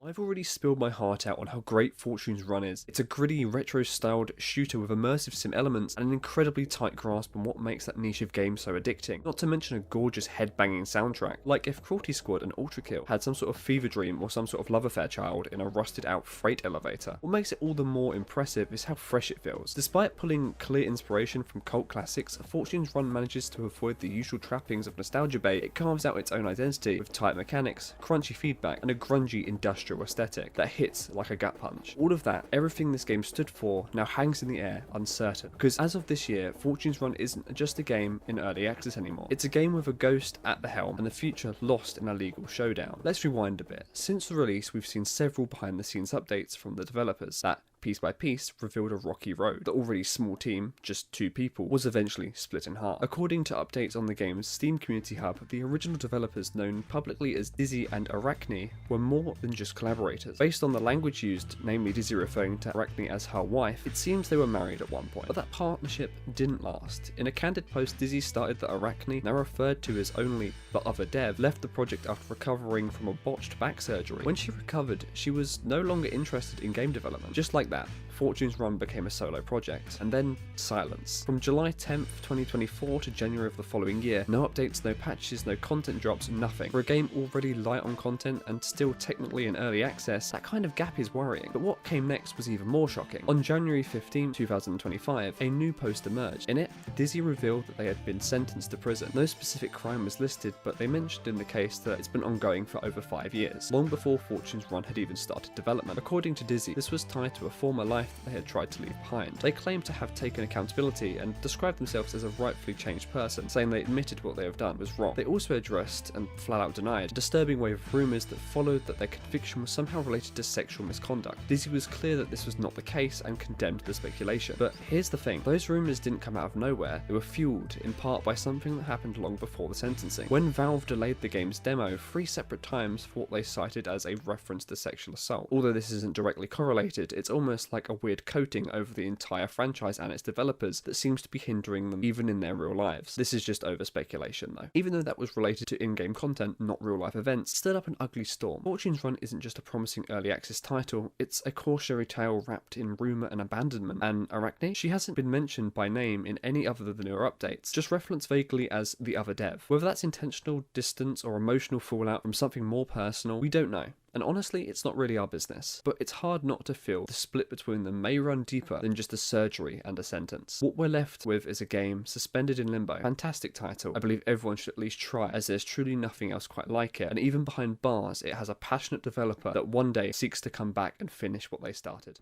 I've already spilled my heart out on how great Fortune's Run is. It's a gritty, retro-styled shooter with immersive sim elements and an incredibly tight grasp on what makes that niche of game so addicting. Not to mention a gorgeous head-banging soundtrack. Like if Cruelty Squad and Ultra Kill had some sort of fever dream or some sort of love affair child in a rusted-out freight elevator. What makes it all the more impressive is how fresh it feels. Despite pulling clear inspiration from cult classics, Fortune's Run manages to avoid the usual trappings of nostalgia bait. It carves out its own identity with tight mechanics, crunchy feedback, and a grungy industrial aesthetic that hits like a gut punch. All of that, everything this game stood for, now hangs in the air, uncertain. Because as of this year, Fortune's Run isn't just a game in early access anymore. It's a game with a ghost at the helm and the future lost in a legal showdown. Let's rewind a bit. Since the release, we've seen several behind the scenes updates from the developers that, piece by piece, revealed a rocky road. The already small team, just 2 people, was eventually split in half. According to updates on the game's Steam Community Hub, the original developers, known publicly as Dizzy and Arachne, were more than just collaborators. Based on the language used, namely Dizzy referring to Arachne as her wife, it seems they were married at one point. But that partnership didn't last. In a candid post, Dizzy started that Arachne, now referred to as only the other dev, left the project after recovering from a botched back surgery. When she recovered, she was no longer interested in game development. Just like that, Fortune's Run became a solo project, and then silence. From July 10th, 2024 to January of the following year, no updates, no patches, no content drops, nothing. For a game already light on content and still technically in early access, that kind of gap is worrying. But what came next was even more shocking. On January 15, 2025, a new post emerged. In it, Dizzy revealed that they had been sentenced to prison. No specific crime was listed, but they mentioned in the case that it's been ongoing for over 5 years, long before Fortune's Run had even started development. According to Dizzy, this was tied to a former life that they had tried to leave behind. They claimed to have taken accountability and described themselves as a rightfully changed person, saying they admitted what they have done was wrong. They also addressed, and flat out denied, a disturbing wave of rumours that followed that their conviction was somehow related to sexual misconduct. Dizzy was clear that this was not the case and condemned the speculation. But here's the thing, those rumours didn't come out of nowhere. They were fueled, in part, by something that happened long before the sentencing. When Valve delayed the game's demo 3 separate times for what they cited as a reference to sexual assault. Although this isn't directly correlated, it's almost like a weird coating over the entire franchise and its developers that seems to be hindering them even in their real lives. This is just over speculation though. Even though that was related to in-game content, not real life events, stirred up an ugly storm. Fortune's Run isn't just a promising early access title, it's a cautionary tale wrapped in rumour and abandonment. And Arachne? She hasn't been mentioned by name in any other than the newer updates, just referenced vaguely as the other dev. Whether that's intentional distance or emotional fallout from something more personal, we don't know. And honestly, it's not really our business. But it's hard not to feel the split between them may run deeper than just a surgery and a sentence. What we're left with is a game suspended in limbo. Fantastic title. I believe everyone should at least try, as there's truly nothing else quite like it. And even behind bars, it has a passionate developer that one day seeks to come back and finish what they started.